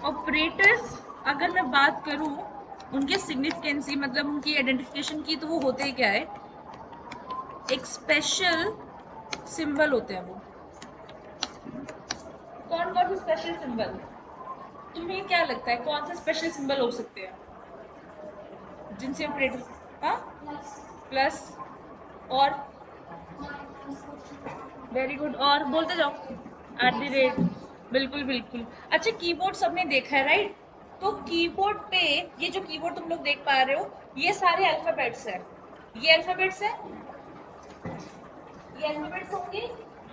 Operators अगर मैं बात करूं उनके सिग्निफिकेंसी मतलब उनकी आइडेंटिफिकेशन की, तो वो होते ही क्या है, एक स्पेशल सिंबल होते हैं वो। कौन कौन से स्पेशल सिंबल, तुम्हें क्या लगता है कौन से स्पेशल सिंबल हो सकते हैं जिनसे ऑपरेटर, हाँ, प्लस, और वेरी गुड, और बोलते जाओ, एट द रेट, बिल्कुल बिल्कुल। अच्छा, कीबोर्ड सबने देखा है राइट? तो कीबोर्ड पे ये जो कीबोर्ड तुम लोग देख पा रहे हो, ये सारे अल्फाबेट्स हैं। ये अल्फाबेट्स है, ये अल्फाबेट्स होंगे।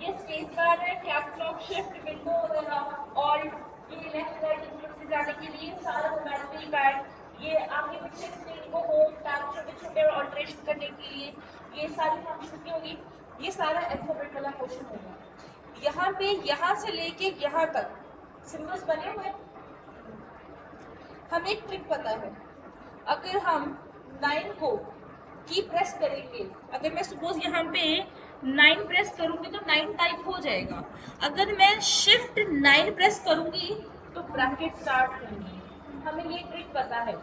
ये स्पेस बार है, कैप्स लॉक, शिफ्ट, विंडो वगैरह, ऑल्ट, ये लेफ्ट राइट कीबोर्ड से जाने के लिए सारा न्यूमेरिकल पैड, ये आगे पीछे स्क्रीन को होम टैब छोटे छोटे ऑल्टरेशन करने के लिए, ये सारी फंक्शन की होगी। ये सारा अल्फाबेट वाला पोर्शन होगा। यहाँ पे यहाँ से लेके यहाँ तक सिंबल्स बने हुए हैं। हमें एक ट्रिक पता है, अगर हम 9 को की प्रेस करेंगे, अगर मैं सपोज यहाँ पे 9 प्रेस करूंगी तो 9 टाइप हो जाएगा। अगर मैं शिफ्ट 9 प्रेस करूंगी तो ब्रैकेट स्टार्ट करूंगी। हमें ये ट्रिक पता है।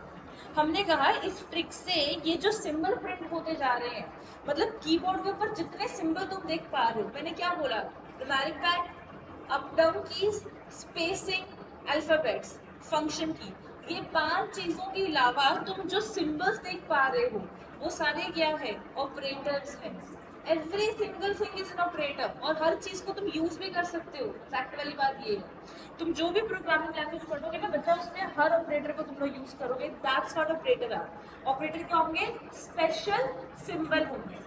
हमने कहा इस ट्रिक से ये जो सिंबल प्रिंट होते जा रहे हैं, मतलब कीबोर्ड के ऊपर जितने सिंबल तुम देख पा रहे हो, मैंने क्या बोला, numeric pad, up down keys, spacing, alphabets, function की, ये 5 चीजों के अलावा तुम जो सिंबल्स देख पा रहे हो वो सारे क्या है, ऑपरेटर्स हैं। Every single thing is an operator, और हर चीज को तुम यूज भी कर सकते हो। फैक्ट वाली बात ये है, तुम जो भी प्रोग्रामिंग लैंग्वेज पढ़ोगे ना बच्चा, उसमें हर ऑपरेटर को तुम लोग यूज करोगे। That's what operator are. Operator क्या होंगे, स्पेशल सिंबल होंगे।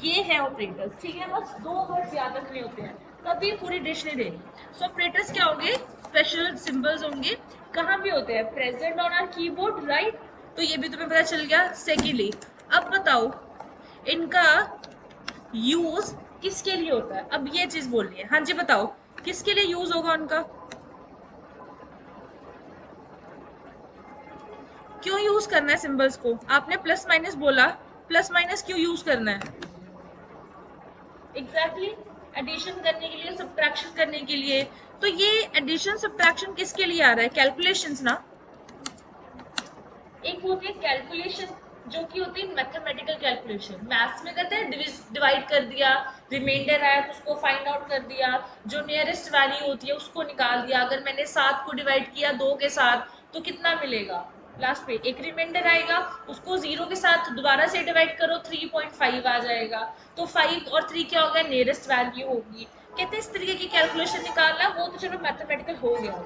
ये है ऑपरेटर्स, ठीक है, बस 2 वर्ड याद रखने होते हैं, कभी पूरी डिश नहीं देनी। सो ऑपरेटर्स क्या होंगे, स्पेशल सिंबल्स होंगे। कहाँ भी होते हैं, present on our keyboard right, तो ये भी तुम्हें पता चल गया। सेकेंडली, अब बताओ इनका यूज किसके लिए होता है, अब ये चीज बोलनी है। हाँ जी बताओ, किसके लिए यूज होगा उनका, क्यों यूज करना है सिंबल्स को? आपने प्लस माइनस बोला, प्लस माइनस क्यों यूज करना है? एग्जैक्टली, एडिशन करने के लिए, सब्ट्रैक्शन करने के लिए। तो ये एडिशन सब्ट्रैक्शन किसके लिए आ रहा है, कैलकुलेशंस ना। एक होती है कैलकुलेशन जो कि होती है मैथमेटिकल कैलकुलेशन, मैथ्स में करते हैं, डिवाइड कर दिया, रिमाइंडर आया तो उसको फाइंड आउट कर दिया, जो नियरेस्ट वैल्यू होती है उसको निकाल दिया। अगर मैंने 7 को डिवाइड किया 2 के साथ तो कितना मिलेगा, लास्ट पे एक रिमाइंडर आएगा, उसको 0 के साथ दोबारा से डिवाइड करो 3.5 आ जाएगा। तो 5 और 3 क्या होगा, नियरेस्ट वैल्यू होगी। कहते हैं इस तरीके की कैलकुलेशन निकालना, वो तो चलो मैथमेटिकल हो गया।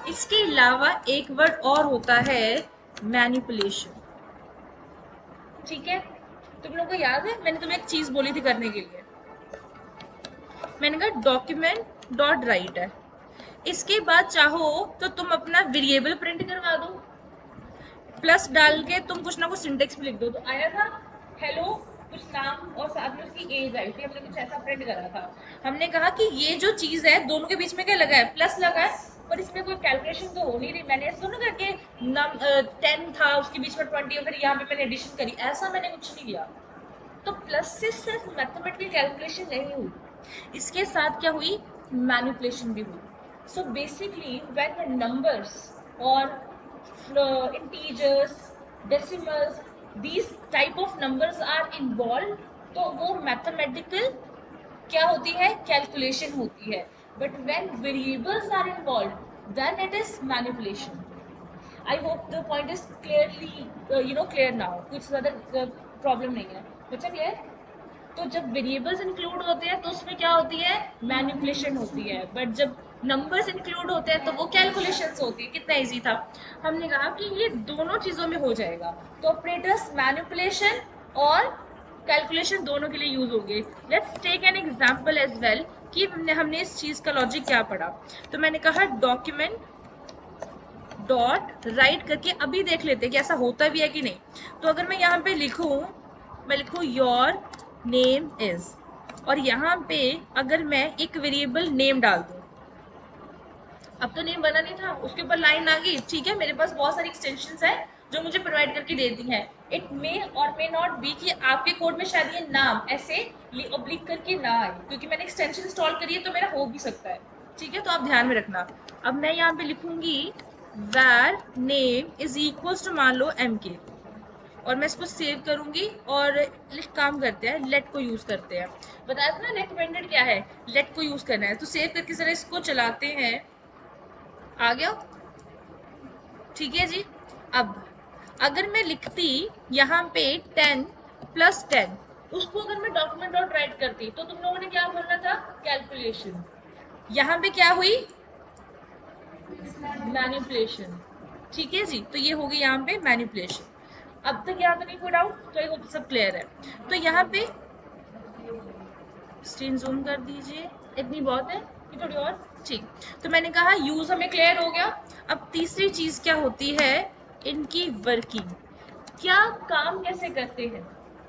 इसके अलावा एक वर्ड और होता है, मैनिपुलेशन, ठीक है। तुम लोगों को याद है मैंने तुम्हें एक चीज बोली थी करने के लिए, मैंने कहा डॉक्यूमेंट डॉट राइट है, इसके बाद चाहो तो तुम अपना वेरिएबल प्रिंट करवा दो, प्लस डाल के तुम कुछ ना कुछ सिंटेक्स भी लिख दो। तो आया था हेलो कुछ नाम और साथ में उसकी एज आई थी, हमने कुछ ऐसा प्रिंट करा था। हमने कहा कि ये जो चीज है दोनों के बीच में क्या लगा है, प्लस लगा है, पर इसमें कोई कैलकुलेशन तो हो नहीं रही। मैंने सुना करके 10 था उसके बीच में 20 और फिर यहाँ पे मैंने एडिशन करी, ऐसा मैंने कुछ नहीं किया। तो प्लस से सिर्फ मैथमेटिकल कैलकुलेशन नहीं हुई, इसके साथ क्या हुई, मैनिपुलेशन भी हुई। सो बेसिकली व्हेन नंबर्स और integers, decimals, these type of numbers are involve, तो वो मैथमेटिकल क्या होती है, कैलकुलेशन होती है। But when variables are involve then it is manipulation. I hope the point is clearly clear now, कुछ ज्यादा प्रॉब्लम नहीं है बच्चा, क्लियर? तो जब वेरिएबल्स इंक्लूड होते हैं तो उसमें क्या होती है, मैनिपुलेशन होती है, बट जब नंबर्स इंक्लूड होते हैं तो वो कैलकुलेशंस होती है। कितना इजी था। हमने कहा कि ये दोनों चीजों में हो जाएगा, तो ऑपरेटर्स मैनिपुलेशन और कैलकुलेशन दोनों के लिए यूज होंगे। Let's take an example as well कि हमने इस चीज का लॉजिक क्या पढ़ा। तो मैंने कहा डॉक्यूमेंट डॉट राइट करके अभी देख लेते हैं कि ऐसा होता भी है कि नहीं। तो अगर मैं यहाँ पे लिखूं, मैं लिखूं योर नेम इज, और यहाँ पे अगर मैं एक वेरिएबल नेम डाल दूं, अब तो नेम बना नहीं था, उसके ऊपर लाइन आ गई, ठीक है, मेरे पास बहुत सारी एक्सटेंशंस है जो मुझे प्रोवाइड करके दे दी है। इट मे और मे नॉट बी कि आपके कोड में शायद ये नाम ऐसे ऑब्लिक करके ना आए, क्योंकि मैंने एक्सटेंशन इंस्टॉल करी है तो मेरा हो भी सकता है, ठीक है, तो आप ध्यान में रखना। अब मैं यहाँ पे लिखूंगी var name is equals to मान लो mk, और मैं इसको सेव करूंगी और काम करते हैं, लेट को यूज करते हैं। बताया था ना रिकमेंडेड क्या है, लेट को यूज करना है। तो सेव करके जरा इसको चलाते हैं। आ गया? ठीक है जी। अब अगर मैं लिखती यहाँ पे 10 प्लस 10, उसको अगर मैं डॉक्यूमेंट डॉट राइट करती तो तुम लोगों ने क्या बोलना था, कैलकुलेशन। यहाँ पे क्या हुई, मैनिपुलेशन। ठीक है जी, तो ये हो गई यहाँ पे मैनिपुलेशन। अब तक यहाँ तो नहीं कोई डाउट, तो ये तो सब क्लियर है। तो यहाँ पे स्क्रीन जूम कर दीजिए, इतनी बहुत है कि थोड़ी और, ठीक। तो मैंने कहा यूज हमें क्लियर हो गया। अब तीसरी चीज क्या होती है, इनकी वर्किंग, क्या काम कैसे करते हैं।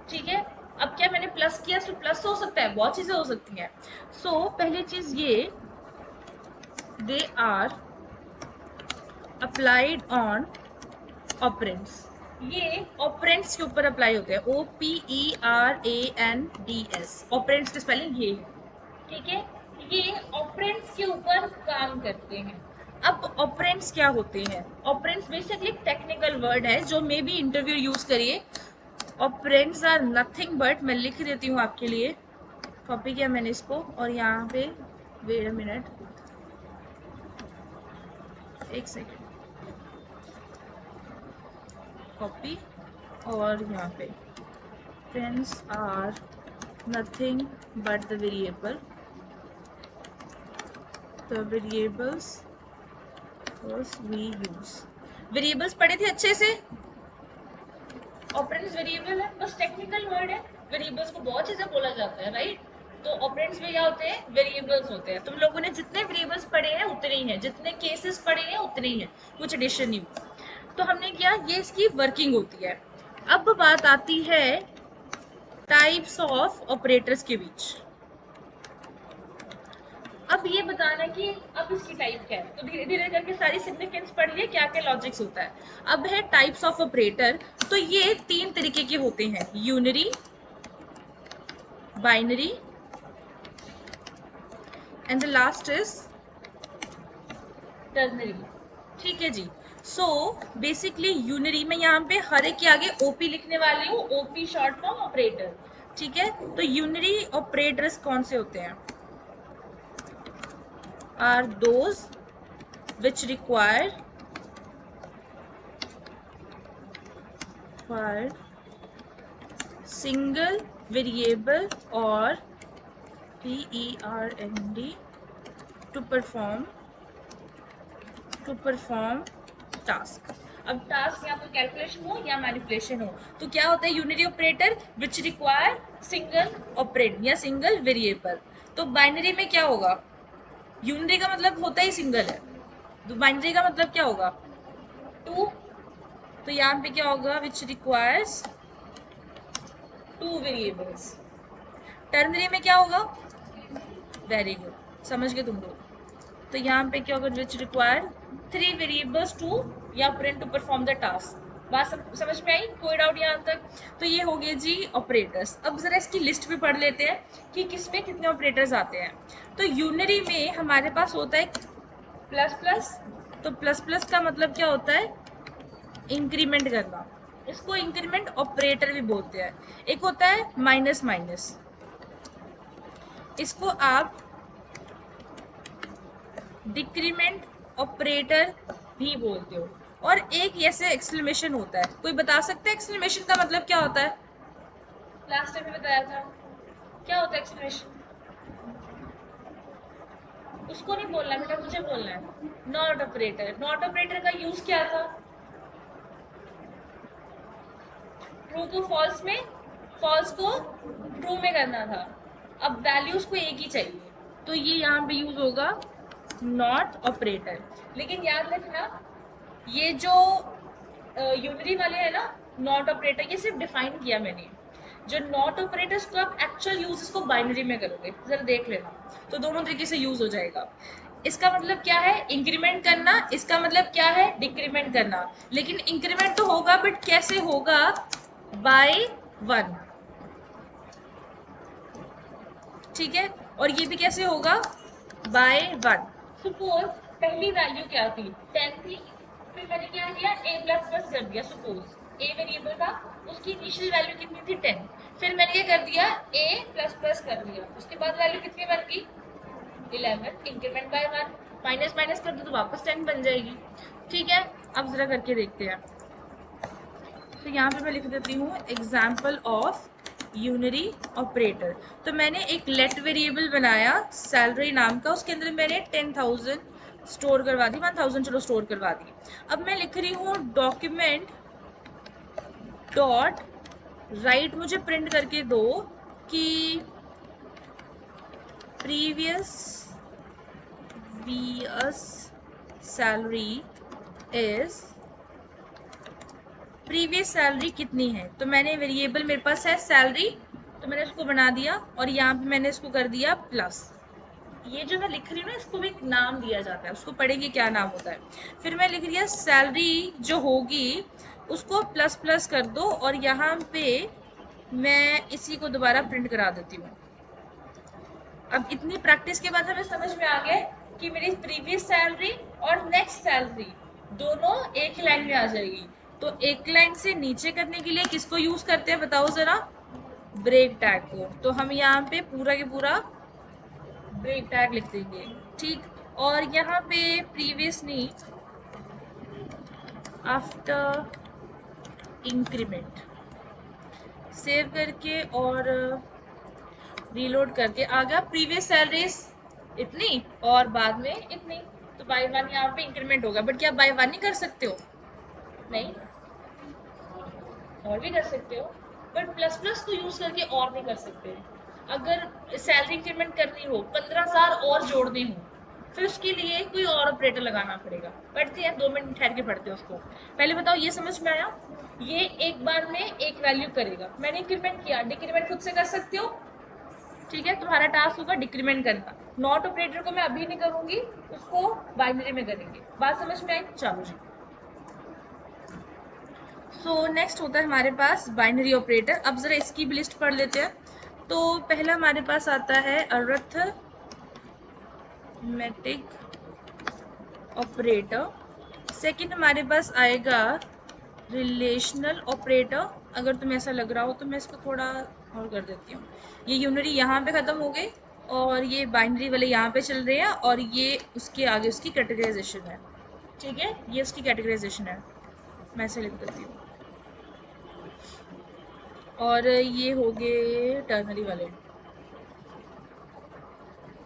ठीक है, अब क्या मैंने प्लस किया, तो प्लस हो सकता है, बहुत चीजें हो सकती हैं। सो पहली चीज ये, they are applied on operands, ये ऑपरेंड्स के ऊपर अप्लाई होते हैं, OPERANDS, ऑपरेंड्स की स्पेलिंग ये है। ठीक है, ये ऑपरेंड्स के ऊपर काम करते हैं। अब ऑपरेंड्स क्या होते हैं, ऑपरेंड्स बेसिकली टेक्निकल वर्ड है जो मे बी इंटरव्यू यूज करिए। ऑपरेंड्स आर नथिंग बट, मैं लिख देती हूँ आपके लिए, कॉपी किया मैंने इसको, और यहाँ पे वेट अ मिनट, एक सेकेंड, कॉपी, और यहाँ पे friends are nothing but the variables we use। Variables पढ़े थे अच्छे से, ऑपरेंड्स वेरिएबल है, बस टेक्निकल वर्ड है। वेरिएबल्स को बहुत चीजें बोला जाता है, राइट। तो ऑपरेंड्स में क्या होते हैं, वेरिएबल्स होते हैं। तुम लोगों ने जितने वेरिएबल्स पढ़े हैं उतने ही हैं, जितने केसेस पढ़े हैं उतने ही हैं, कुछ एडिशन नहीं हुआ। तो हमने किया, ये इसकी वर्किंग होती है। अब बात आती है टाइप्स ऑफ ऑपरेटर्स के बीच। अब ये बताना कि अब इसकी टाइप क्या है, तो धीरे धीरे करके सारी सिग्निफिकेंस पढ़ लिए, क्या क्या लॉजिक्स होता है। अब है टाइप्स ऑफ ऑपरेटर, तो ये 3 तरीके के होते हैं, unary, binary and the last is ternary. ठीक है जी। सो बेसिकली यूनरी में यहाँ पे हर एक के आगे ओपी लिखने वाली हूँ, ओपी शॉर्ट फॉर्म ऑपरेटर। ठीक है, तो यूनरी ऑपरेटर्स कौन से होते हैं, are those which require single variable or PERND to perform task। अब टास्क या तो कैलकुलेशन हो या मैनिपुलेशन हो, तो क्या होता है unary operator, which require single operand या सिंगल वेरिएबल। तो बाइनरी में क्या होगा, यूनिरी का मतलब होता ही सिंगल है, तो बाइनरी का मतलब क्या होगा, 2। तो यहाँ पे क्या होगा, विच रिक्वायर्स 2 वेरिएबल्स। टर्नरी में क्या होगा, वेरी गुड, समझ गए तुम लोग। तो यहाँ पे क्या होगा, विच रिक्वायर 3 वेरिएबल्स टू या operand to perform the task. बात समझ में आई, कोई डाउट यहाँ तक। तो ये हो गए जी ऑपरेटर्स। अब जरा इसकी लिस्ट भी पढ़ लेते हैं कि किसमें कितने ऑपरेटर्स आते हैं। तो यूनरी में हमारे पास होता है प्लस प्लस, तो प्लस प्लस का मतलब क्या होता है, इंक्रीमेंट करना, इसको इंक्रीमेंट ऑपरेटर भी बोलते हैं। एक होता है माइनस माइनस, इसको आप डिक्रीमेंट ऑपरेटर भी बोलते हो। और एक ऐसे एक्सक्लेमेशन होता है, कोई बता सकता है एक्सक्लेमेशन का मतलब क्या होता है, लास्ट टाइम में बताया था, क्या होता है एक्सक्लेमेशन, उसको नहीं बोलना बेटा, मुझे बोलना है, नॉट ऑपरेटर। नॉट ऑपरेटर का यूज क्या था, ट्रू को फॉल्स में, फॉल्स को ट्रू में करना था। अब वैल्यूज को एक ही चाहिए, तो ये यहाँ पे यूज होगा नॉट ऑपरेटर। लेकिन याद रखना, ये जो यूनरी वाले है ना, नॉट ऑपरेटर, ये सिर्फ डिफाइन किया मैंने। जो नॉट ऑपरेटर्स को आप एक्चुअल यूज इसको बाइनरी में करोगे, जरा देख लेना, तो दोनों तरीके से यूज हो जाएगा। इसका मतलब क्या है, इंक्रीमेंट करना, इसका मतलब क्या है, डिक्रीमेंट करना। लेकिन इंक्रीमेंट तो होगा, बट कैसे होगा, बाय 1। ठीक है, और ये भी कैसे होगा, बाय 1। सपोज पहली वैल्यू क्या थी, 10 थी, फिर मैंने क्या किया, a प्लस प्लस कर दिया। सपोज a वेरिएबल था, उसकी इनिशियल वैल्यू कितनी थी 10। फिर मैंने क्या कर दिया, a प्लस प्लस कर दिया, उसके बाद वैल्यू कितनी बन गई 11, इंक्रीमेंट बाय 1, माइनस माइनस कर दो तो वापस 10 बन जाएगी। ठीक है, अब जरा करके देखते हैं। तो यहाँ पे मैं लिख देती हूँ एग्जाम्पल ऑफ यूनरी ऑपरेटर। तो मैंने एक लेट वेरिएबल बनाया सैलरी नाम का, उसके अंदर मैंने 10,000 स्टोर करवा दी, 1,000 चलो स्टोर करवा दी। अब मैं लिख रही हूँ डॉक्यूमेंट डॉट राइट, मुझे प्रिंट करके दो कि previous VS salary is, previous salary कितनी है। तो मैंने वेरिएबल मेरे पास है सैलरी, तो मैंने उसको बना दिया और यहाँ पे मैंने इसको कर दिया प्लस। ये जो मैं लिख रही हूँ ना, इसको भी एक नाम दिया जाता है, उसको पढ़ेंगे क्या नाम होता है। फिर मैं लिख दिया सैलरी जो होगी उसको प्लस प्लस कर दो, और यहाँ पे मैं इसी को दोबारा प्रिंट करा देती हूँ। अब इतनी प्रैक्टिस के बाद हमें समझ में आ गया कि मेरी प्रीवियस सैलरी और नेक्स्ट सैलरी दोनों एक ही लाइन में आ जाएगी। तो एक लाइन से नीचे करने के लिए किसको यूज करते हैं बताओ जरा, ब्रेक टैग को। तो हम यहाँ पे पूरा के पूरा ब्रेक टैग लिख देंगे। ठीक, और यहाँ पे प्रीवियसली आफ्टर इंक्रीमेंट सेव करके और रीलोड करके आ गया प्रीवियस सैलरीज इतनी और बाद में इतनी। तो बाय वन यहाँ पे इंक्रीमेंट होगा, बट क्या बाय वन ही कर सकते हो, नहीं, और भी कर सकते हो, बट प्लस प्लस को यूज करके और नहीं कर सकते। अगर सैलरी इंक्रीमेंट करनी हो, 15,000 और जोड़ने हो, फिर उसके लिए कोई और ऑपरेटर लगाना पड़ेगा। पढ़ते हैं, 2 मिनट ठहर के पढ़ते हैं उसको। पहले बताओ ये समझ में आया, ये एक बार में एक वैल्यू करेगा। मैंने इंक्रीमेंट किया, डिक्रीमेंट खुद से कर सकते हो। ठीक है, तुम्हारा टास्क होगा डिक्रीमेंट करना। नॉट ऑपरेटर को मैं अभी नहीं करूंगी, उसको बाइनरी में करेंगे। बात समझ में आई, चलो जी। सो नेक्स्ट होता है हमारे पास बाइनरी ऑपरेटर। अब जरा इसकी भी लिस्ट पढ़ लेते हैं। तो पहला हमारे पास आता है अरिथमेटिक ऑपरेटर। सेकंड हमारे पास आएगा रिलेशनल ऑपरेटर। अगर तुम्हें ऐसा लग रहा हो तो मैं इसको थोड़ा और कर देती हूँ। ये यूनरी यहाँ पे ख़त्म हो गई और ये बाइनरी वाले यहाँ पे चल रहे हैं, और ये उसके आगे उसकी कैटेगराइजेशन है। ठीक है, ये उसकी कैटेगराइजेशन है, मैं ऐसे लिख देती हूँ। और ये हो गए टर्नरी वाले।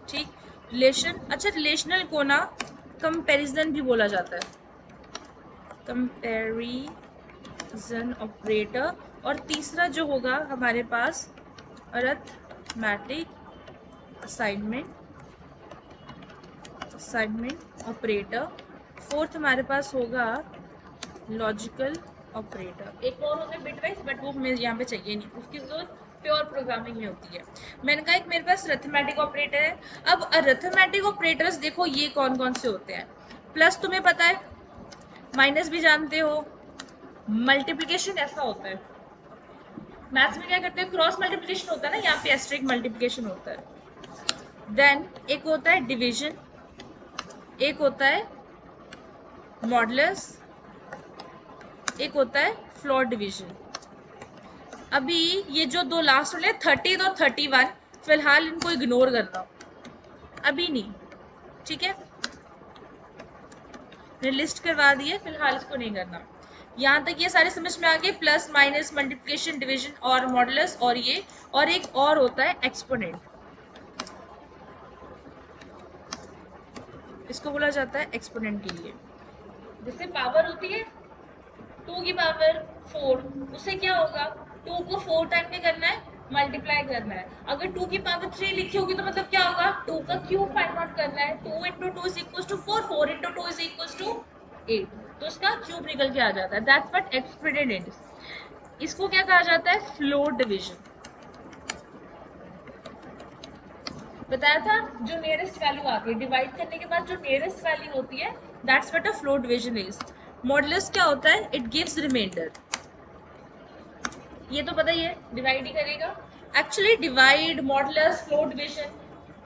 ठीक, रिलेशन, अच्छा रिलेशनल को ना कंपैरिजन भी बोला जाता है, कंपैरिजन ऑपरेटर। और तीसरा जो होगा हमारे पास अरिथमेटिक असाइनमेंट ऑपरेटर। फोर्थ हमारे पास होगा लॉजिकल ऑपरेटर। एक और होता है बिटवाइज, बट वो हमें यहाँ पे चाहिए नहीं, उसकी जरूरत प्योर प्रोग्रामिंग में होती है। मैंने कहा एक मेरे पास अरिथमेटिक ऑपरेटर है। अब अरिथमेटिक ऑपरेटर्स देखो ये कौन कौन से होते हैं। प्लस तुम्हें पता है, माइनस भी जानते हो, मल्टीप्लिकेशन ऐसा होता है। मैथ्स में क्या करते हैं, क्रॉस मल्टीप्लिकेशन होता है ना, यहाँ पे एस्ट्रिक मल्टीप्लिकेशन होता है। देन एक होता है डिवीजन, एक होता है मॉडुलस, एक होता है फ्लोर डिवीजन। अभी ये जो दो लास्ट वाले 30 और 31, फिलहाल इनको इग्नोर करना, अभी नहीं। ठीक है, मैंने लिस्ट करवा दी है, फिलहाल इसको नहीं करना। यहाँ तक ये सारे समझ में आ गए, प्लस माइनस मल्टीप्लिकेशन डिवीजन और मॉडुलस और ये, और एक और होता है एक्सपोनेंट, इसको बोला जाता है एक्सपोनेंट के लिए। जैसे पावर होती है 2 की पावर 4, उससे क्या होगा, 2 को 4 टाइम क्या करना है, मल्टीप्लाई करना है। अगर 2 की पावर 3 लिखी होगी तो मतलब क्या होगा, 2 का क्यूब फाइंड आउट करना है। 2 into two is equal to 4, 4 into two is equal to 8, तो उसका क्यूब निकल के आ जाता है। That's what exponent is. इसको क्या कहा जाता है, फ्लोर डिवीजन। बताया था, जो नियरेस्ट वैल्यू आती है डिवाइड करने के बाद जो नियरेस्ट वैल्यू होती है, that's what a floor division is. Modulus क्या होता है, इट गिव्स रिमाइंडर। ये तो पता ही है, डिवाइड ही करेगा। Actually divide, modulus, floor division,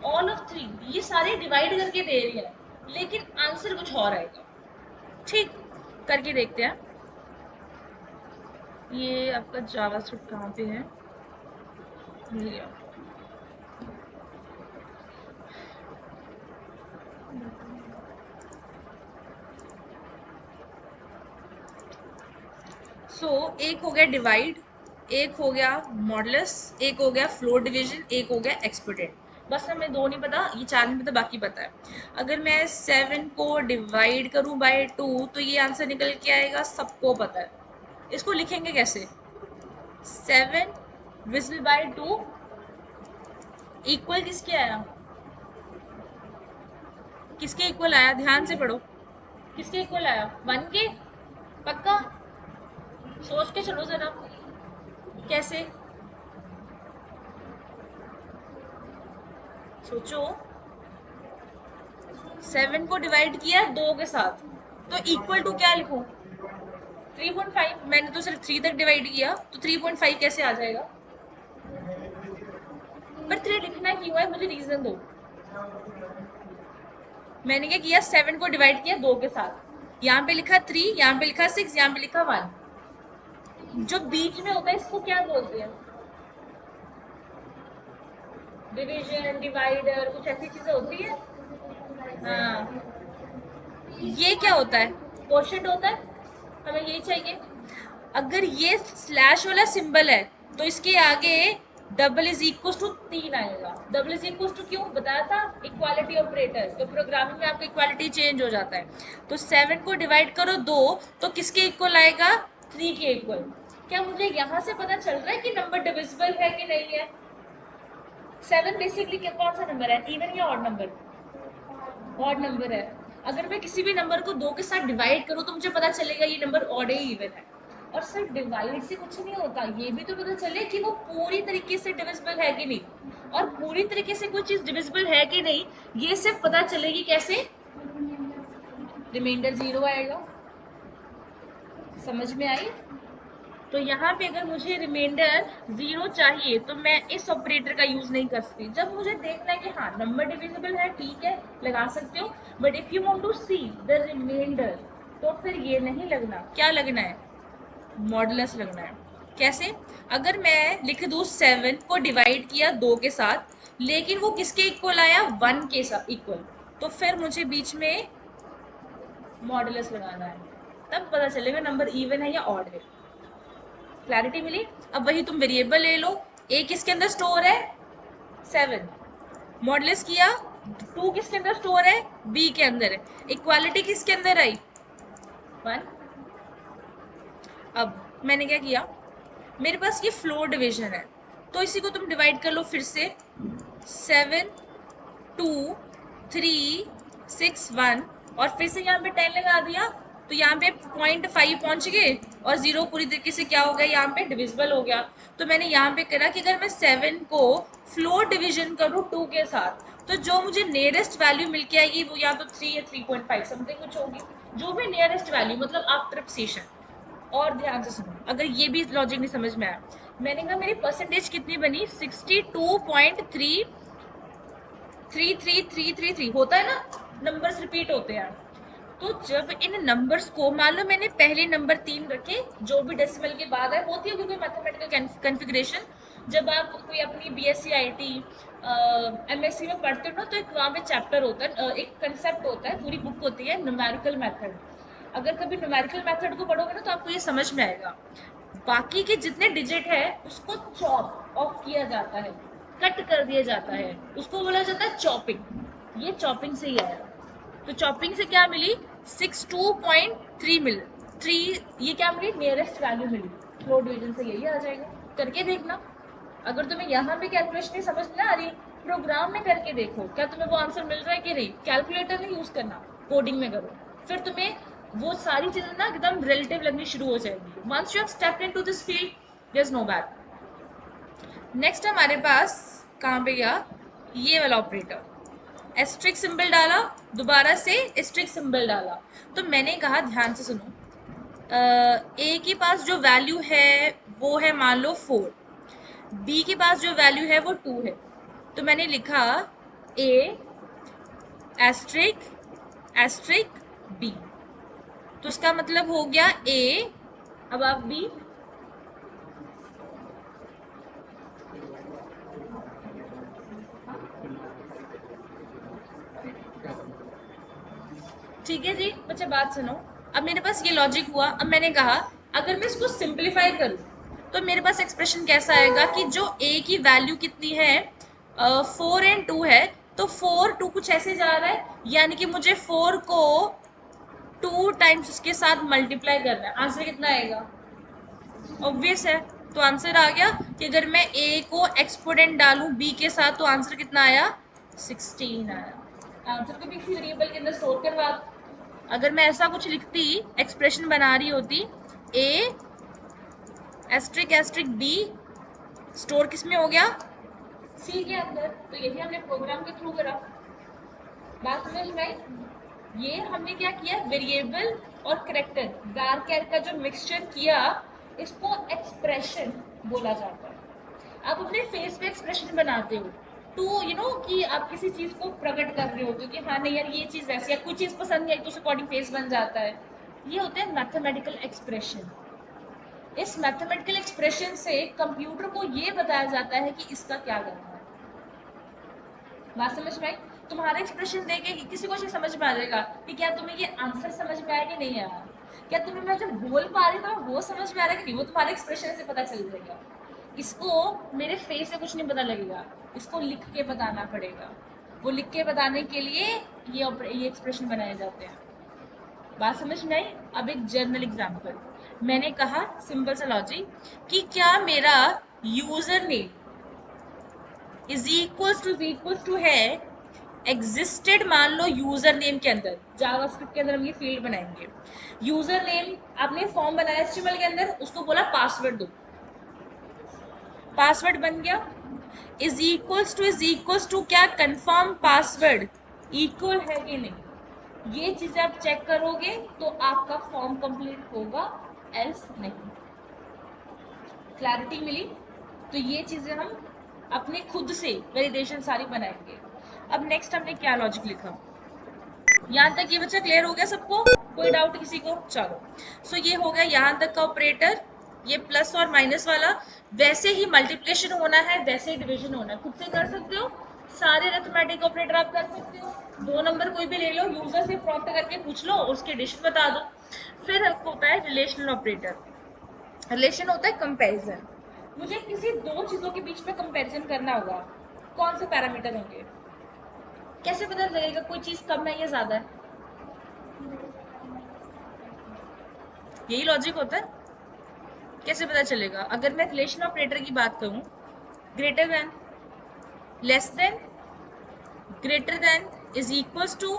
all of three, ये सारे डिवाइड करके दे रही है, लेकिन आंसर कुछ और आएगा। ठीक, करके देखते हैं। ये आपका जावास्क्रिप्ट कहाँ पे है? मिल गया। एक हो गया डिवाइड, एक हो गया मॉडुलस, एक हो गया फ्लोर डिवीजन, एक हो गया एक्सपोनेंट। बस हमें दो नहीं पता, ये चार नहीं पता, बाकी पता है। अगर मैं 7 को डिवाइड करूं बाय 2 तो ये आंसर निकल के आएगा, सबको पता है। इसको लिखेंगे कैसे? 7 डिविजिबल बाय 2 इक्वल किसके आया? किसके इक्वल आया? ध्यान से पढ़ो। किसके इक्वल आया? 1 के? पक्का? सोच के चलो जरा। कैसे? सोचो। 7 को डिवाइड किया 2 के साथ, तो इक्वल टू क्या लिखूं? 3.5। मैंने तो सिर्फ 3 तक डिवाइड किया, तो 3.5 कैसे आ जाएगा? पर 3 लिखना क्यों है, मुझे रीजन दो। मैंने क्या किया? 7 को डिवाइड किया 2 के साथ, यहाँ पे लिखा 3, यहाँ पे लिखा 6, यहाँ पे लिखा 1। जो बीच में होता है इसको क्या बोलते हैं? डिवीजन, डिवाइडर, कुछ ऐसी चीजें होती है। हाँ, ये क्या होता है? क्वोशिएंट होता है। हमें यही चाहिए। अगर ये स्लैश वाला सिंबल है तो इसके आगे डबल इज इक्वल टू 3 आएगा। डबल इज इक्वल टू क्यों बताया था? Equality operator. तो प्रोग्रामिंग में आपका इक्वालिटी चेंज हो जाता है। तो 7 को डिवाइड करो 2 तो किसके इक्वल आएगा? 3 के इक्वल। क्या मुझे यहाँ से पता चल रहा है कि नंबर डिविजिबल है कि नहीं है? 7 बेसिकली कौन सा नंबर है? इवन या ऑड नंबर? ऑड नंबर है। अगर मैं किसी भी नंबर को 2 के साथ डिवाइड करूँ तो मुझे पता चलेगा ये नंबर ऑड है इवन है। और सिर्फ डिवाइड से कुछ नहीं होता, ये भी तो पता चले कि वो पूरी तरीके से डिविजिबल है कि नहीं। और पूरी तरीके से कोई चीज डिविजिबल है कि नहीं, ये सिर्फ पता चलेगी कैसे? रिमाइंडर 0 आएगा। समझ में आई? तो यहाँ पे अगर मुझे रिमाइंडर 0 चाहिए तो मैं इस ऑपरेटर का यूज नहीं कर सकती। जब मुझे देखना है कि हाँ नंबर डिविजिबल है, ठीक है, लगा सकते हो। But if you want to see the remainder तो फिर ये नहीं लगना। क्या लगना है? मॉडुलस लगना है। कैसे? अगर मैं लिख दूं 7 को डिवाइड किया 2 के साथ, लेकिन वो किसके इक्वल आया? 1 के साथ इक्वल, तो फिर मुझे बीच में मॉडुलस लगाना है। तब पता चलेगा नंबर इवन है या ऑड है। क्लैरिटी मिली? अब वही तुम वेरिएबल ले लो। ए किसके अंदर स्टोर है? 7। मॉडुलस किया 2 किसके अंदर स्टोर है? बी के अंदर है। इक्वालिटी किसके अंदर आई? 1। अब मैंने क्या किया? मेरे पास ये फ्लोर डिवीजन है, तो इसी को तुम डिवाइड कर लो फिर से। 7 2 3 6 1 और फिर से यहाँ पे 10 लगा दिया, तो यहाँ पे 0.5 पहुंच गए और 0 पूरी तरीके से क्या हो गया? यहाँ पे डिविजिबल हो गया। तो मैंने यहाँ पे करा कि अगर मैं 7 को फ्लोर डिवीजन करूँ 2 के साथ, तो जो मुझे नियरेस्ट वैल्यू मिल के आएगी वो या तो 3 या 3.5 समथिंग कुछ होगी। जो भी नियरेस्ट वैल्यू, मतलब आफ्टर प्रिसिशन। और ध्यान से सुनो, अगर ये भी लॉजिक नहीं समझ में आया, मैंने कहा मेरी परसेंटेज कितनी बनी? 62.33333 होता है ना, नंबर्स रिपीट होते हैं। तो जब इन नंबर्स को, मान लो मैंने पहले नंबर 3 रखे, जो भी डेसिमल के बाद है, होती है क्योंकि मैथमेटिकल कन्फिग्रेशन। जब आप कोई अपनी बीएससी आईटी एमएससी में पढ़ते हो ना, तो एक वहाँ पे चैप्टर होता है, एक कंसेप्ट होता है, पूरी बुक होती है न्यूमेरिकल मेथड। अगर कभी न्यूमेरिकल मेथड को पढ़ोगे ना तो आपको ये समझ में आएगा। बाकी के जितने डिजिट है उसको चॉप ऑफ किया जाता है, कट कर दिया जाता है, उसको बोला जाता है चॉपिंग। ये चॉपिंग से ही आया। तो चॉपिंग से क्या मिली? 62.3 मिल 3, ये क्या मिली? नियरेस्ट वैल्यू मिली। फ्लोर डिवीजन से यही आ जाएगा। करके देखना। अगर तुम्हें यहाँ पे कैलकुलेशन नहीं समझ में आ रही, प्रोग्राम में करके देखो, क्या तुम्हें वो आंसर मिल रहा है कि नहीं। कैलकुलेटर नहीं यूज करना, कोडिंग में करो। फिर तुम्हें वो सारी चीजें ना एकदम रिलेटिव लगनी शुरू हो जाएगी। Once you have stepped into this field, there is no back. Next हमारे पास कहाँ पे गया? ये वाला ऑपरेटर। एस्ट्रिक सिंबल डाला, दोबारा से एस्ट्रिक सिंबल डाला। तो मैंने कहा ध्यान से सुनो, ए के पास जो वैल्यू है वो है मान लो 4, बी के पास जो वैल्यू है वो 2 है। तो मैंने लिखा ए एस्ट्रिक एस्ट्रिक बी। तो इसका मतलब हो गया ए। अब आप बी। ठीक है जी, बच्चे बात सुनो। अब मेरे पास ये लॉजिक हुआ। अब मैंने कहा अगर मैं इसको सिंप्लीफाई करूं तो मेरे पास एक्सप्रेशन कैसा आएगा कि जो ए की वैल्यू कितनी है, 4 और 2 है, तो 4 2 कुछ ऐसे जा रहा है, यानी कि मुझे 4 को 2 टाइम्स उसके साथ मल्टीप्लाई करना है। आंसर कितना आएगा? ऑब्वियस है। तो आंसर आ गया कि अगर मैं ए को एक्सपोनेंट डालूं बी के साथ तो आंसर कितना आया? 16 आया। आंसर को भी किसी वेरिएबल के अंदर स्टोर करवा। अगर मैं ऐसा कुछ लिखती, एक्सप्रेशन बना रही होती, ए एस्ट्रिक एस्ट्रिक बी स्टोर किस में हो गया? सी के अंदर। तो यही हमने प्रोग्राम के थ्रू करा। बात समझ में आई? ये हमने क्या किया, वेरिएबल और करेक्टर var कैर का जो मिक्सचर किया, इसको एक्सप्रेशन बोला जाता है। आप अपने फेस पे एक्सप्रेशन बनाते हो टू कि आप किसी चीज को प्रकट कर रहे होते हो कि हाँ नहीं यार ये चीज ऐसी है, कोई चीज पसंद नहीं आई तो उस अकॉर्डिंग फेस बन जाता है। ये होते हैं मैथमेटिकल एक्सप्रेशन। इस मैथमेटिकल एक्सप्रेशन से कंप्यूटर को ये बताया जाता है कि इसका क्या करना है। बात समझ में आई? तुम्हारा एक्सप्रेशन देके किसी को समझ में आ जाएगा कि क्या तुम्हें ये आंसर समझ में आया कि नहीं आया, क्या तुम्हें मैं जब बोल पा रही हूँ वो समझ में आ रहा है कि नहीं, वो तुम्हारे एक्सप्रेशन से पता चल जाएगा। इसको मेरे फेस से कुछ नहीं पता लगेगा, इसको लिख के बताना पड़ेगा। वो लिख के बताने के लिए ये एक्सप्रेशन बनाए जाते हैं। बात समझ में आई? अब एक जर्नल एग्जाम्पल। मैंने कहा सिंपल सा लॉजिक कि क्या मेरा user name is equal to है एग्जिस्टेड, मान लो यूजर नेम के अंदर, जावास्क्रिप्ट के अंदर हम ये फील्ड बनाएंगे। यूजर नेम आपने फॉर्म बनाया एचटीएमएल के अंदर, उसको बोला पासवर्ड दो, पासवर्ड बन गया। इज इक्वल्स टू क्या कंफर्म पासवर्ड इक्वल है कि नहीं, ये चीजें आप चेक करोगे तो आपका फॉर्म कंप्लीट होगा, एल्स नहीं। क्लैरिटी मिली? तो ये चीजें हम अपने खुद से वैलिडेशन सारी बनाएंगे। अब नेक्स्ट हमने क्या लॉजिक लिखा, यहाँ तक ये बच्चा क्लियर हो गया सबको? कोई डाउट किसी को? चलो। सो ये हो गया यहाँ तक का ऑपरेटर, ये प्लस और माइनस वाला। वैसे ही मल्टीप्लिकेशन होना है, वैसे ही डिवीजन होना है, खुद से कर सकते हो। सारे अरिथमेटिक ऑपरेटर आप कर सकते हो। 2 नंबर कोई भी ले लो, यूजर से प्रॉप्ट करके पूछ लो, उसके एडिशन बता दो। फिर होता है रिलेशनल ऑपरेटर। रिलेशन होता है कंपैरिजन। मुझे किसी दो चीजों के बीच में कंपैरिजन करना होगा, कौन से पैरामीटर होंगे? कैसे पता लगेगा कोई चीज कम है या ज्यादा है? यही लॉजिक होता है। कैसे पता चलेगा? अगर मैं रिलेशन ऑपरेटर की बात करूं, greater than, less than, greater than, is equals to,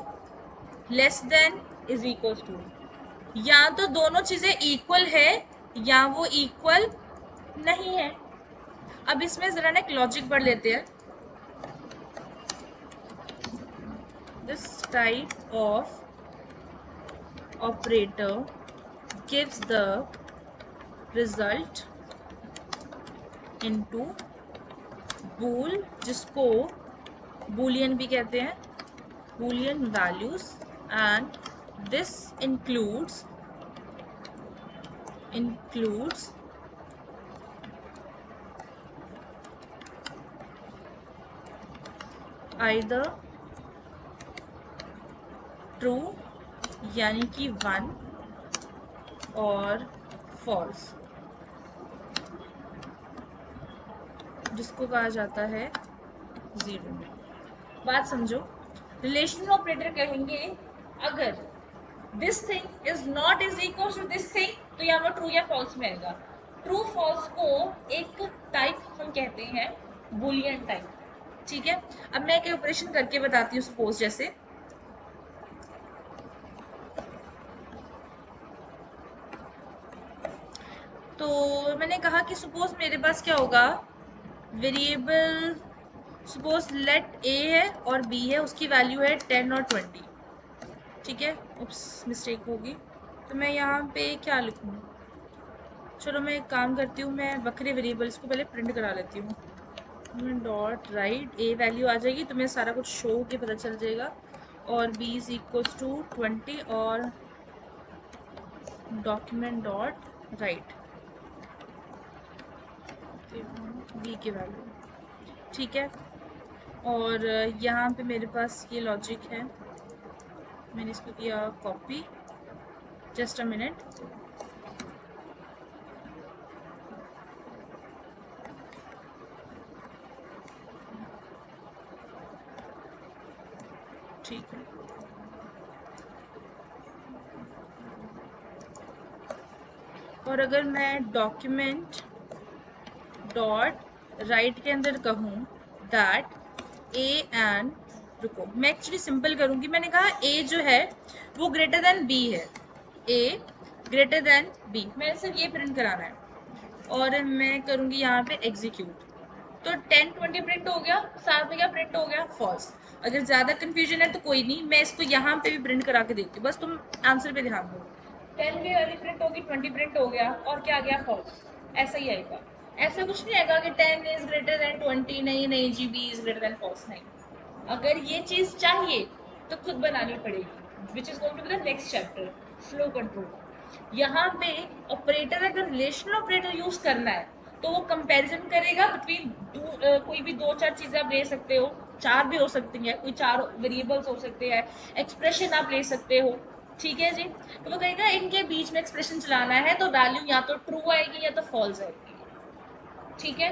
less than, is equals to. या तो दोनों चीजें इक्वल है या वो इक्वल नहीं है। अब इसमें जरा ना एक लॉजिक पढ़ लेते हैं। This type of operator gives the result into bool, जिसको boolean भी कहते हैं, boolean values, and this includes either true यानी कि 1 और false, जिसको कहा जाता है 0। बात समझो। रिलेशनल ऑपरेटर कहेंगे अगर this thing is not is equal to this thing, तो या वो ट्रू या फॉल्स में आएगा। ट्रू फॉल्स को एक टाइप हम कहते हैं बुलियन टाइप। ठीक है, अब मैं एक ऑपरेशन करके बताती हूँ। सपोज जैसे तो मैंने कहा कि सपोज मेरे पास क्या होगा, वेरिएबल सपोज लेट ए है और बी है, उसकी वैल्यू है 10 और 20। ठीक है, उप्स मिस्टेक होगी, तो मैं यहाँ पे क्या लिखूँ? चलो मैं एक काम करती हूँ, मैं बकरे वेरिएबल्स को पहले प्रिंट करा लेती हूँ। मैं डॉट राइट ए वैल्यू आ जाएगी तो मैं सारा कुछ शो के पता चल जाएगा, और बी इज इक्वल्स टू 20 और डॉक्यूमेंट डॉट राइट बी की वैल्यू, ठीक है। और यहाँ पे मेरे पास ये लॉजिक है, मैंने इसको किया कॉपी, जस्ट अ मिनट। ठीक है, और अगर मैं डॉक्यूमेंट डॉट राइट के अंदर कहूँ दैट ए एंड, रुको मैं एक्चुअली सिंपल करूँगी, मैंने कहा ए जो है वो ग्रेटर देन बी है, ए ग्रेटर देन बी, मैंने सिर्फ ये प्रिंट कराना है। और मैं करूँगी यहाँ पे एग्जीक्यूट, तो 10-20 प्रिंट हो गया, साथ में क्या प्रिंट हो गया, फॉल्स। अगर ज़्यादा कन्फ्यूजन है तो कोई नहीं, मैं इसको यहाँ पे भी प्रिंट करा के देती हूँ, बस तुम आंसर पे ध्यान दो। 10 की वैल्यू प्रिंट होगी, 20 प्रिंट हो गया, और क्या आ गया, फॉल्स। ऐसा ही आएगा, ऐसा कुछ नहीं आएगा कि 10 इज ग्रेटर देन 20, नहीं नहीं जी, B is greater than false, नहीं। अगर ये चीज़ चाहिए तो खुद बनानी पड़ेगी, which is going to be the next chapter, flow control. यहाँ पे ऑपरेटर, अगर रिलेशनल ऑपरेटर यूज करना है तो वो कंपैरिजन करेगा बिटवीन कोई भी दो चार चीजें आप ले सकते हो, चार भी हो सकती हैं, कोई चार वेरिएबल्स हो सकते हैं, एक्सप्रेशन आप ले सकते हो, ठीक है जी। तो वो कहेगा इनके बीच में एक्सप्रेशन चलाना है तो वैल्यू या तो ट्रू आएगी या तो फॉल्स आएगी, ठीक है।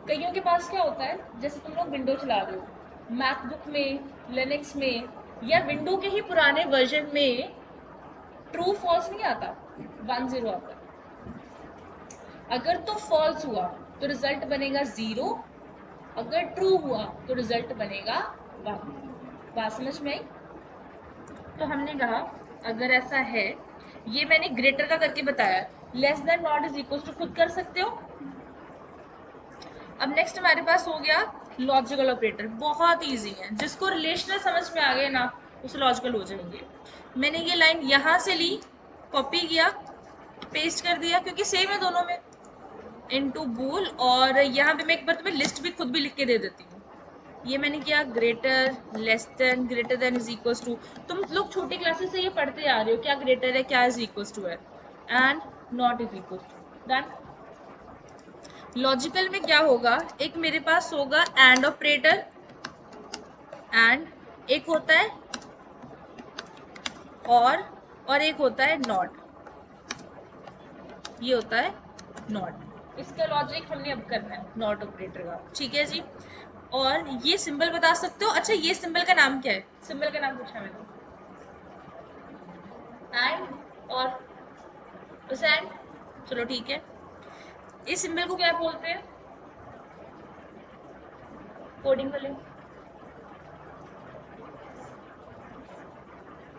कईयों के पास क्या होता है, जैसे तुम लोग विंडो चला रहे हो, मैकबुक में, लिनक्स में, या विंडो के ही पुराने वर्जन में ट्रू फॉल्स नहीं आता, 1-0 आता है। अगर तो फॉल्स हुआ तो रिजल्ट बनेगा 0, अगर ट्रू हुआ तो रिजल्ट बनेगा 1। बात समझ में आई? तो हमने कहा अगर ऐसा है, ये मैंने ग्रेटर का करके बताया, less than not is equal to खुद कर सकते हो। अब नेक्स्ट हमारे पास हो गया लॉजिकल ऑपरेटर, बहुत इजी है, जिसको रिलेशनल समझ में आ गए ना उसे लॉजिकल हो जाएंगे। मैंने ये लाइन यहाँ से ली, कॉपी किया, पेस्ट कर दिया, क्योंकि सेम है दोनों में, इनटू बूल, और यहाँ पे मैं एक बार तुम्हें लिस्ट भी खुद भी लिख के दे देती हूँ। ये मैंने किया greater, less than, greater than is equal to, तुम लोग छोटी क्लासेस से ये पढ़ते आ रहे हो क्या ग्रेटर है क्या इज इक्वल टू है, and not is equal to, done. Logical में क्या होगा, एक मेरे पास होगा एंड ऑपरेटर, एंड एक होता है और एक होता है नॉट, ये होता है नॉट। इसका लॉजिक हमने अब करना है नॉट ऑपरेटर का, ठीक है जी। और ये सिंबल बता सकते हो, अच्छा ये सिंबल का नाम क्या है, सिंबल का नाम पूछा मैंने, एंड और एंड, चलो ठीक है। इस सिंबल को क्या बोलते हैं कोडिंग वाले?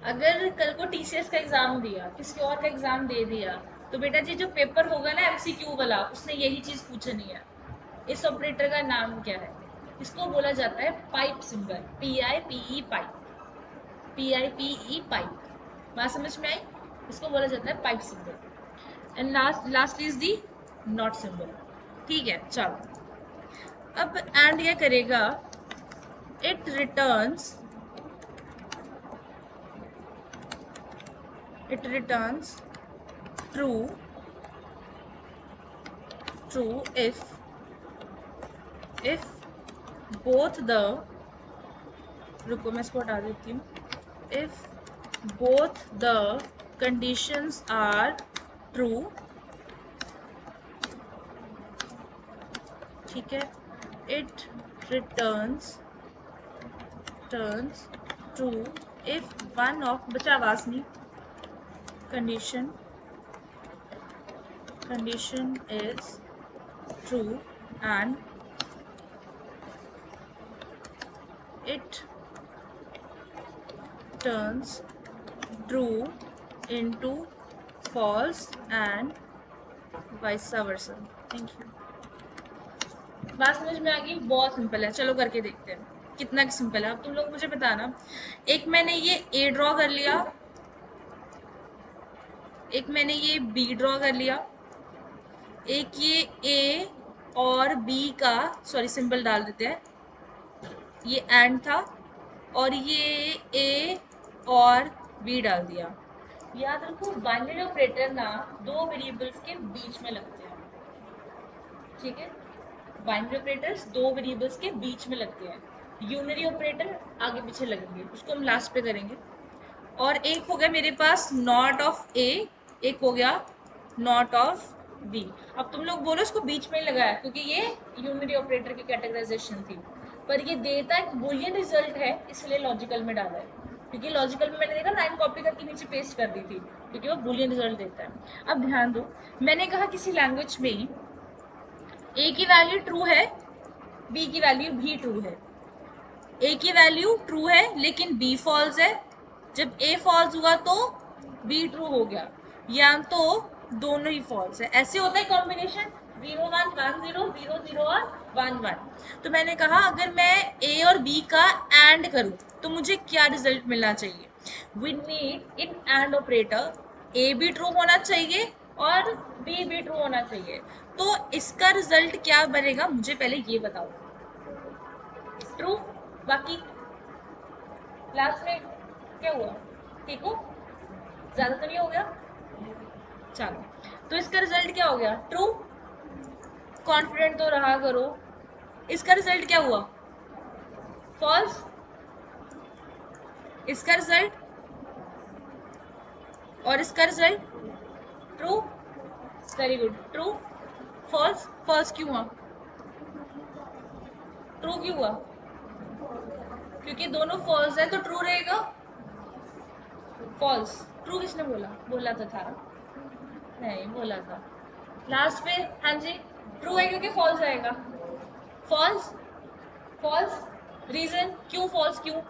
अगर कल को टीसीएस का एग्जाम दिया, किसी और का एग्जाम दे दिया, तो बेटा जी जो पेपर होगा ना एमसीक्यू वाला, उसने यही चीज पूछनी है, इस ऑपरेटर का नाम क्या है। इसको बोला जाता है pipe symbol, PIPE pipe, PIPE pipe. बात समझ में आई? इसको बोला जाता है pipe symbol. And last is the not symbol, ठीक है। चलो अब एंड क्या करेगा, it returns, it returns true if both the, रुको मैं इसको हटा देती हूँ, if both the conditions are true, ठीक है, it returns true if one of, बचा आवाज नहीं, condition is true and it turns true into false and vice versa। Thank you. बात समझ में आ गई? बहुत सिंपल है, चलो करके देखते हैं कितना सिंपल है। अब तुम लोग मुझे बताना, एक मैंने ये ए ड्रॉ कर लिया, एक मैंने ये बी ड्रॉ कर लिया, एक ये ए और बी का, सॉरी सिंबल डाल देते हैं, ये एंड था, और ये ए और बी डाल दिया, याद रखो बाइनरी ऑपरेटर ना दो वेरिएबल्स के बीच में लगते हैं, ठीक है। बाइनरी ऑपरेटर्स दो वेरिएबल्स के बीच में लगते हैं। यूनरी ऑपरेटर आगे पीछे लगेंगे, उसको हम लास्ट पे करेंगे। और एक हो गया मेरे पास नॉट ऑफ ए, एक हो गया नॉट ऑफ बी। अब तुम लोग बोलो इसको बीच में ही लगाया क्योंकि ये यूनरी ऑपरेटर की कैटेगराइजेशन थी, पर ये देता एक बुलियन रिजल्ट है इसलिए लॉजिकल में डाला है, क्योंकि लॉजिकल में मैंने देखा लाइन कॉपी करके नीचे पेस्ट कर दी थी क्योंकि वो बुलियन रिजल्ट देता है। अब ध्यान दो, मैंने कहा किसी लैंग्वेज में ए की वैल्यू ट्रू है, बी की वैल्यू भी ट्रू है। ए की वैल्यू ट्रू है लेकिन बी फॉल्स है, जब ए फॉल्स हुआ तो बी ट्रू हो गया, या तो दोनों ही फॉल्स है। ऐसे होता है कॉम्बिनेशन 0 1 1 0 0 0 और 1 1। तो मैंने कहा अगर मैं ए और बी का एंड करूं तो मुझे क्या रिजल्ट मिलना चाहिए। We need an and operator A भी ट्रू होना चाहिए और बी भी ट्रू होना चाहिए। तो इसका रिजल्ट क्या बनेगा मुझे पहले ये बताओ। ट्रू, बाकी लास्ट में क्या हुआ, ठीक हो, ज्यादा तो नहीं हो गया। चलो, तो इसका रिजल्ट क्या हो गया, ट्रू। कॉन्फिडेंट तो रहा करो। इसका रिजल्ट क्या हुआ, फॉल्स। इसका रिजल्ट और इसका result true. Very good, true false. False क्यों हुआ, ट्रू क्यों हुआ, क्योंकि दोनों फॉल्स है तो ट्रू रहेगा। फॉल्स, ट्रू किसने बोला, बोला तो था, नहीं बोला था लास्ट पे। हाँ जी, ट्रू है क्योंकि फॉल्स आएगा। False, false. रीजन क्यों फॉल्स, क्यों,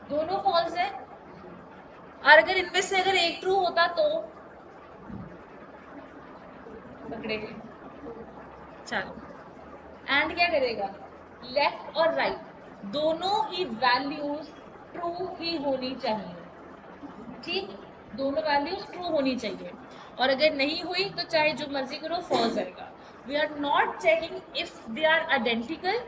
दोनों फॉल्स है। और अगर इनमें से अगर एक ट्रू होता तो पकड़े गए। चलो, एंड क्या करेगा, लेफ्ट और राइट दोनों ही वैल्यूज ट्रू ही होनी चाहिए, ठीक, दोनों वैल्यूज ट्रू होनी चाहिए। और अगर नहीं हुई तो चाहे जो मर्जी करो फॉल्स आएगा। We are not checking if they are identical.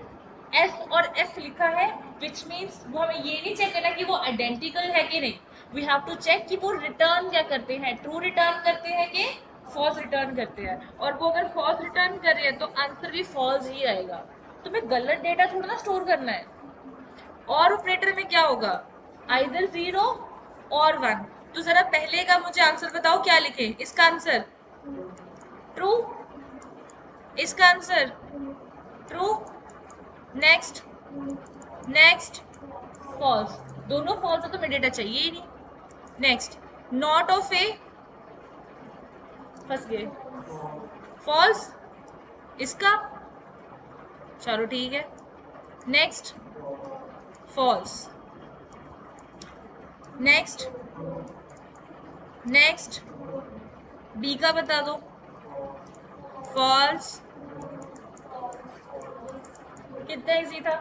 F और एफ लिखा है विच मीन्स वो हमें ये नहीं चेक करना कि वो आइडेंटिकल है कि नहीं, वी हैव टू चेक कि वो रिटर्न क्या करते हैं, ट्रू रिटर्न करते हैं कि फॉल्स रिटर्न करते हैं। और वो अगर फॉल्स रिटर्न कर रहे हैं तो आंसर भी फॉल्स ही आएगा। तुम्हें गलत डेटा थोड़ा ना स्टोर करना है। और ऑपरेटर में क्या होगा, आइदर 0 और 1। तो जरा पहले का मुझे आंसर बताओ क्या लिखे, इसका आंसर ट्रू, इसका answer true, next, next false. दोनों फॉल्स है तो मेरे डेटा चाहिए ही नहीं। नेक्स्ट, नॉट ऑफ ए, फंस गए, फॉल्स, इसका, चलो ठीक है। Next false, next, next B का बता दो, फॉल्स। कितना इजी था।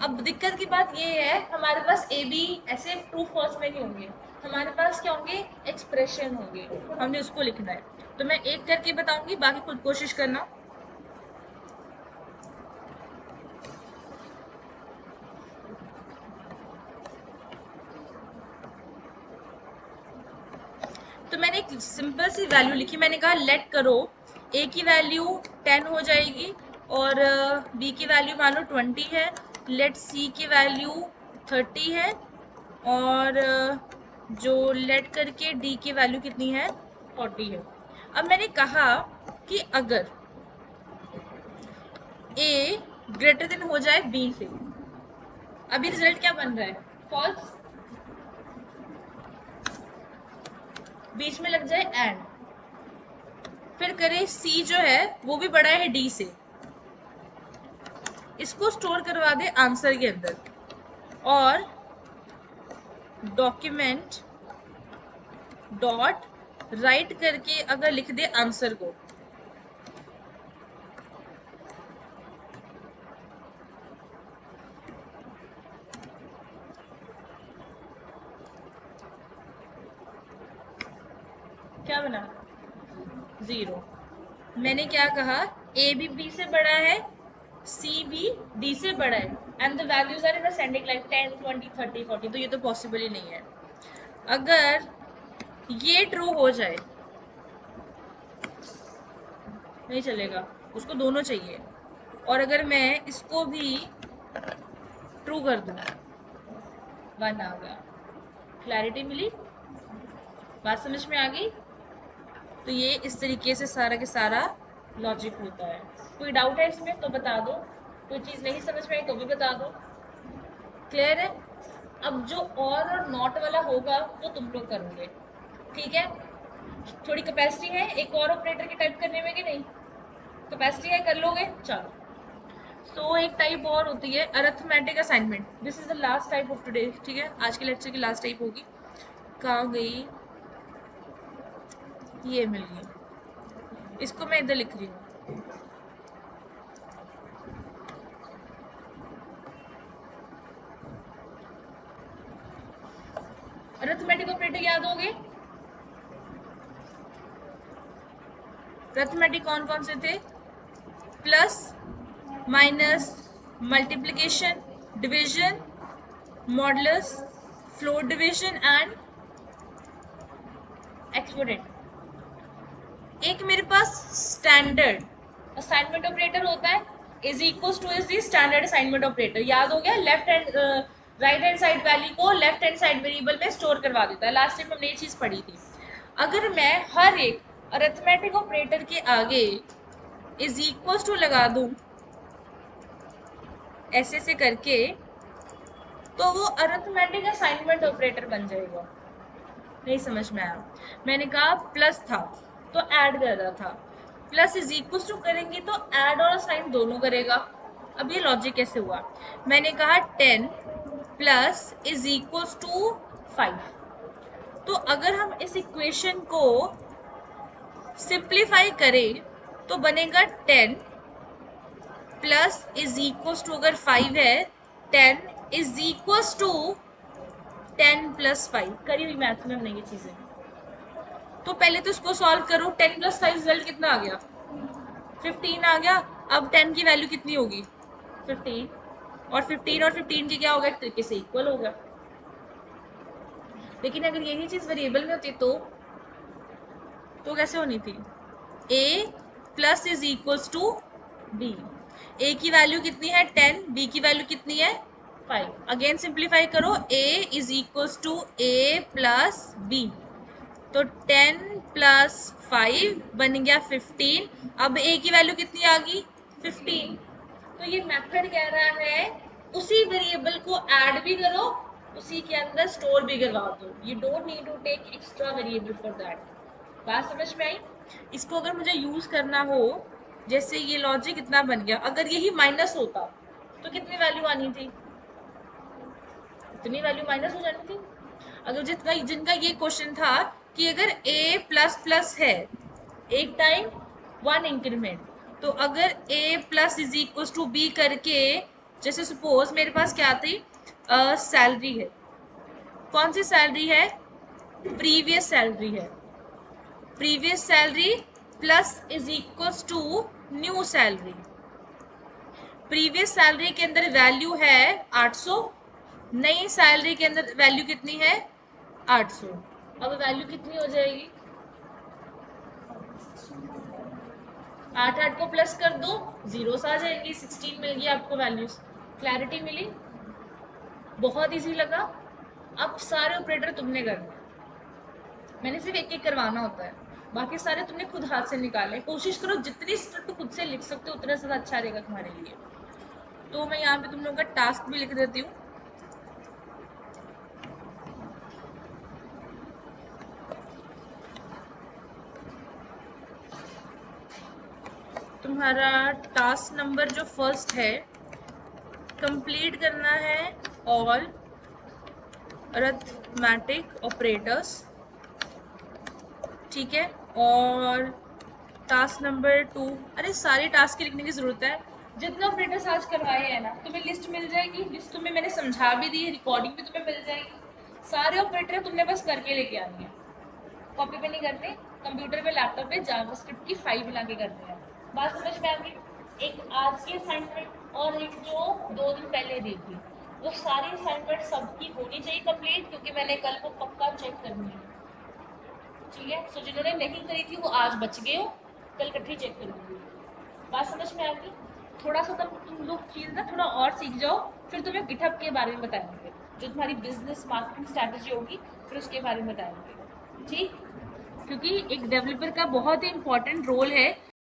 अब दिक्कत की बात ये है हमारे पास ए बी ऐसे ट्रू फॉल्स में नहीं होंगे, हमारे पास क्या होंगे, एक्सप्रेशन होंगे, हमने उसको लिखना है। तो मैं एक करके बताऊंगी, बाकी खुद कोशिश करना। तो मैंने एक सिंपल सी वैल्यू लिखी, मैंने कहा लेट करो ए की वैल्यू 10 हो जाएगी और बी की वैल्यू मान लो 20 है, लेट सी की वैल्यू 30 है और जो लेट करके डी की वैल्यू कितनी है, 40 है। अब मैंने कहा कि अगर ए ग्रेटर देन हो जाए बी से, अभी रिजल्ट क्या बन रहा है, फॉल्स, बीच में लग जाए एंड, फिर करें सी जो है वो भी बड़ा है डी से, इसको स्टोर करवा दे आंसर के अंदर और डॉक्यूमेंट डॉट राइट करके अगर लिख दे आंसर को, क्या बना, 0। मैंने क्या कहा, ए भी बी से बड़ा है, सी भी डी से बड़ा है, and the values are in ascending like 10 20 30 40, तो ये तो पॉसिबल ही नहीं है। अगर ये ट्रू हो जाए नहीं चलेगा, उसको दोनों चाहिए। और अगर मैं इसको भी ट्रू कर दूं, 1 आ गया। क्लैरिटी मिली? बात समझ में आ गई? तो ये इस तरीके से सारा के सारा लॉजिक होता है। कोई डाउट है इसमें तो बता दो, कोई चीज़ नहीं समझ में आई तो भी बता दो। क्लियर है? अब जो और नॉट वाला होगा वो तुम लोग करोगे, ठीक है? थोड़ी कैपेसिटी है एक और ऑपरेटर की टाइप करने में कि नहीं? कैपेसिटी है, कर लोगे? चलो। तो एक टाइप और होती है arithmetic assignment. This is the last type of today, ठीक है? आज के लेक्चर की लास्ट टाइप होगी। कहाँ गई? ये मिल गई, इसको मैं इधर लिख रही हूँ। अरिथमेटिक ऑपरेटर याद होंगे? अरिथमेटिक कौन कौन से थे? Plus, minus, multiplication, division, modulus, float division and exponent. एक मेरे पास स्टैंडर्ड असाइनमेंट ऑपरेटर होता है, is equal two is the standard assignment operator. याद हो गया? Left hand right hand side value को लेफ्ट हैंड साइड वेरिएबल में स्टोर करवा देता है। लास्ट टाइम हमने ये चीज पढ़ी थी। अगर मैं हर एक अरिथमेटिक ऑपरेटर के आगे इज इक्वल टू लगा दूं ऐसे से करके, तो वो अरिथमेटिक असाइनमेंट ऑपरेटर बन जाएगा। नहीं समझ में आया? मैंने कहा प्लस था तो ऐड कर रहा था, प्लस इज इक्वल टू करेंगे तो ऐड और साइन दोनों करेगा। अब ये लॉजिक कैसे हुआ? मैंने कहा 10 प्लस इज इक्वल टू 5, तो अगर हम इस इक्वेशन को सिंप्लीफाई करें तो बनेगा 10 प्लस इज इक्वल टू, अगर 5 है 10 इज इक्वल टू 10 प्लस 5। करी हुई मैथ में हमने ये चीजें। तो पहले तो इसको सॉल्व करो। 10 प्लस 5 रिजल्ट कितना आ गया? 15 आ गया। अब 10 की वैल्यू कितनी होगी? 15। और 15 और 15 की क्या होगा? एक तरीके से इक्वल होगा। लेकिन अगर यही चीज वेरिएबल में होती तो कैसे होनी थी? a plus is equals to b। a की वैल्यू कितनी है? 10। b की वैल्यू कितनी है? 5। अगेन सिंप्लीफाई करो, a is equals to a plus b, तो 10 प्लस 5 बन गया 15। अब a की वैल्यू कितनी आ गई? 15। तो ये मेथड कह रहा है उसी वेरिएबल को ऐड भी करो, उसी के अंदर स्टोर भी करवा दो। You don't need to take extra variable for that. बात समझ में आई? इसको अगर मुझे यूज करना हो, जैसे ये लॉजिक इतना बन गया, अगर यही माइनस होता तो कितनी वैल्यू आनी थी? इतनी वैल्यू माइनस हो जानी थी। अगर जिनका ये क्वेश्चन था कि अगर a प्लस प्लस है एक टाइम 1 इंक्रीमेंट, तो अगर a plus is equal to B करके, जैसे सपोज मेरे पास क्या थी? सैलरी है। कौन सी सैलरी है? प्रीवियस सैलरी है। Previous salary plus is equal to new salary. Previous salary के अंदर वैल्यू है 800, नई सैलरी के अंदर वैल्यू कितनी है? 800। अब वैल्यू कितनी हो जाएगी? 8 8 को प्लस कर दो, जीरोस आ जाएंगी। 16 मिल गई आपको वैल्यूज। क्लैरिटी मिली? बहुत इजी लगा। अब सारे ऑपरेटर तुमने करने हैं, मैंने सिर्फ एक एक करवाना होता है, बाकी सारे तुमने खुद हाथ से निकाले। कोशिश करो जितनी स्ट्रिक्ट खुद से लिख सकते हो उतना ज़्यादा अच्छा रहेगा तुम्हारे लिए। तो मैं यहाँ पे तुम लोगों का टास्क भी लिख देती हूँ। तुम्हारा टास्क नंबर जो फर्स्ट है, कंप्लीट करना है ऑल अरिथमेटिक ऑपरेटर्स, ठीक है? और टास्क नंबर 2, अरे सारे टास्क लिखने की जरूरत है। जितने ऑपरेटर्स आज करवाए हैं ना, तुम्हें लिस्ट मिल जाएगी। लिस्ट तुम्हें मैंने समझा भी दी है, रिकॉर्डिंग भी तुम्हें मिल जाएगी। सारे ऑपरेटर तुमने बस करके लेके आनी है। कॉपी पे नहीं करते, कंप्यूटर पे लैपटॉप पे जावास्क्रिप्ट की फाइल बना के करनी है। बात समझ में आ गई? एक आज की असाइनमेंट और एक जो 2 दिन पहले दी थी। वो सारी असाइनमेंट सबकी होनी चाहिए कंप्लीट, क्योंकि मैंने कल वो पक्का चेक करनी है। ठीक है, सो जिन्होंने नहीं करी थी वो आज बच गए हो, कल इकट्ठी चेक कर लूँगी। बात समझ में आ गई? थोड़ा सा तुम लोग चीज़ ना थोड़ा और सीख जाओ, फिर तुम्हें गिटहब के बारे में बताएंगे, जो तुम्हारी बिजनेस मार्केटिंग स्ट्रैटेजी होगी, फिर उसके बारे में बताएंगे। ठीक, क्योंकि एक डेवलपर का बहुत ही इंपॉर्टेंट रोल है